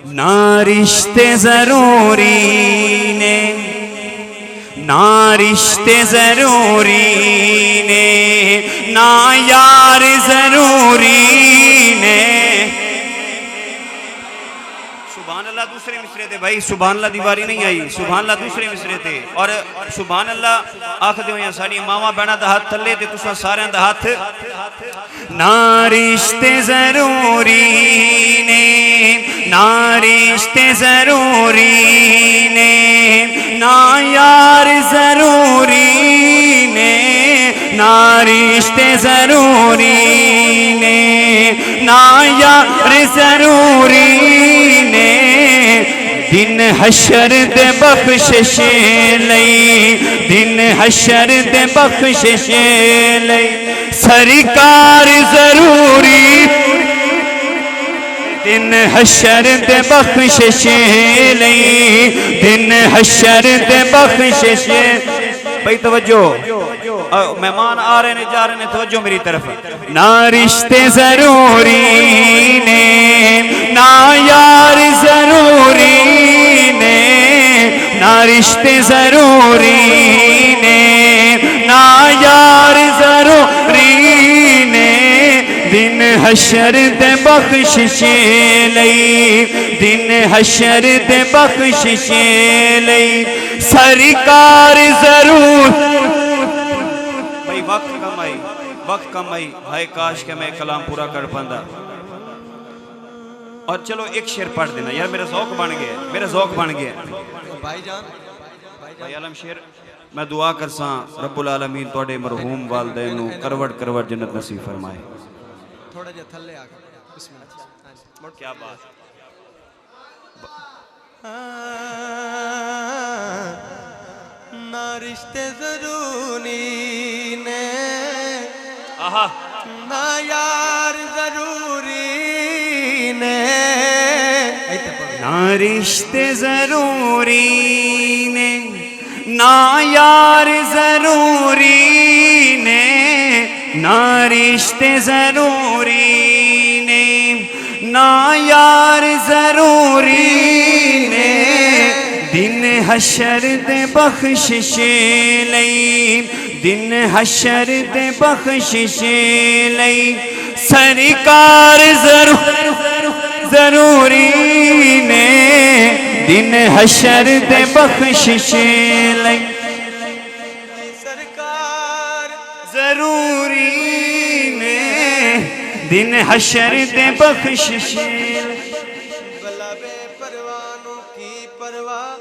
ना रिश्ते जरूरी ने, ना रिश्ते जरूरी ने, ना यार जरूरी ने। सुभान अल्लाह दूसरे मिसरे थे भाई, सुभान अल्लाह दीवारी नहीं आई, सुभान अल्लाह दूसरे मिसरे थे। और सुभान अल्लाह आखदे हो साड़ी मावा बहना दा हाथ थले ते तुसा सारे दा हाथ। ना रिश्ते जरूरी ने, ना रिश्ते जरूरी ने, ना यार जरूरी ने, ना रिश्ते जरूरी ने, ना यार जरूरी ने। दिन हशर दे बख्शिश लई, दिन हशर दे बख्शिश लई सरकार जरूरी। दिन हशर दे बख्शिश लई, दिन हशर दे बख्शिश। भाई तवज्जो, मेहमान आ रहे ने जा रहे ने, तवज्जो मेरी तरफ। ना रिश्ते जरूरी ने, ना यार जरूरी ने, ना रिश्ते जरूरी ने, ना यार जरूरी ने। दिन हशर दे बख्शिश लई, दिन हशर दे बख्शिश लई सरकार जरूर। भाई वक्त कम आई, वक्त कम आई, हाय काश के मैं कलाम पूरा कर पांदा। और चलो एक शेर पढ़ देना यार, मेरा ज़ौक बन गया, मेरा ज़ौक बन गया। भाईजान, भाई आलम शेर मैं दुआ करसा रब्बुल आलमीन तोड़े मरहूम वालदैन नू करवट करवट जन्नत नसीब फरमाए। थोड़ा जा थल्ले आकर बिस्मिल्लाह। क्या बात। ना रिश्ते जरूरी ने, आहा, ना यार जरूरी ने। ना रिश्ते जरूरी ने, ना यार जरूरी ने, ना रिश्ते जरूरी ने, ना यार जरूरी ने। दिन हशर दे बख्शिश लई, दिन हशर दे बख्शिश लई सरकार जरूरी ने। दिन हशर दे बख्शिश लई सरकार जरूरी ने। दिन हशर दे बख्शिश भला बेपरवाहों की परवाह।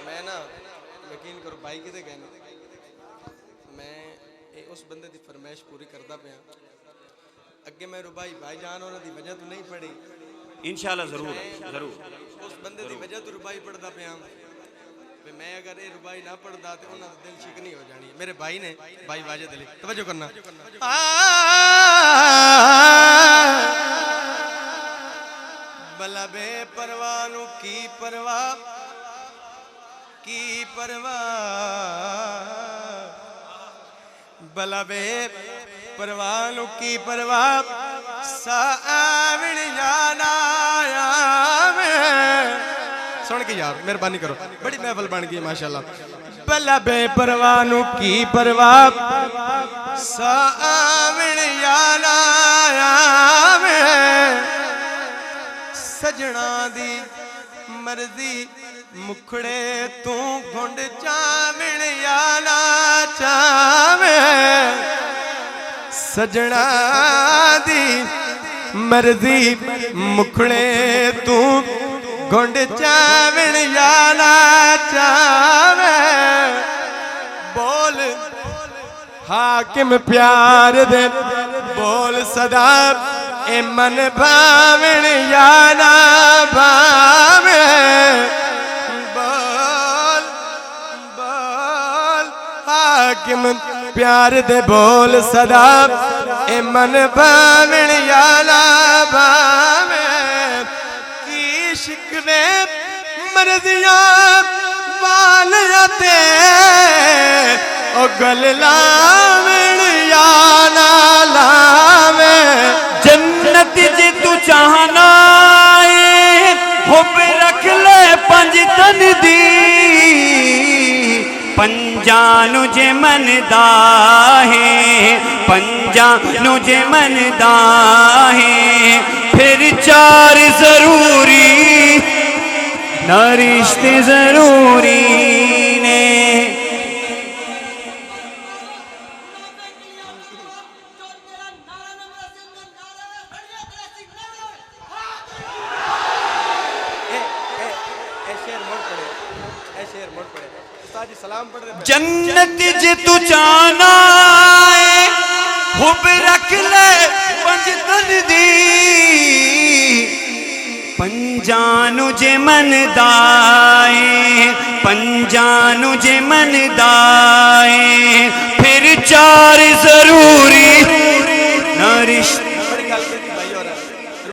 मैं ना यकीन करो भाई किते गए ने, मैं उस बंदे की फरमाइश पूरी करता पाया। अगे मैं रुबाई भाईजान और दी वजह तो नहीं पढ़ी, इंशाल्लाह जरूर जरूर। उस बंदे की वजह तो रुबाई पढ़ता पाया। मैं अगर ये रुबाई ना पढ़ता तो उन्होंने दिल शिकनी हो जानी। मेरे भाई ने, भाई वाजिद अली, तवज्जो करना। भला बेपरवाहों की परवाह, की परवाह। भला बेपरवाहों की परवाह सावन जाना। सुन के यार मेहरबानी करो, बड़ी महफिल बन गई माशाल्लाह। भला बेपरवाहों की परवाह सावन जाना। सजना दी मर्जी मुखड़े तू घुंड चावण या ना चावे। सजना दी मर्जी मुखड़े तू घुंड चावण या ना चावे। बोल हाकिम प्यार दे, बोल सदा ए मन भावण या ना भावे। बोल बोल हाकिम प्यार दे, बोल सदा ए मन भावण या ना भावे। की शिकवे मर्जियां वालते ओ गल लावण या ना लावे। पंजां नू जे मनदा है, पंजां नू जे मनदा है, फिर चार जरूरी ना रिश्ते जरूरी ने। सलाम पढ़ रहे जन्नत जे तू जाना है, हुब रख ले पंजतन दी, पंजां नू जे मनदा है, पंजां नू जे मनदा है, फिर चार जरूरी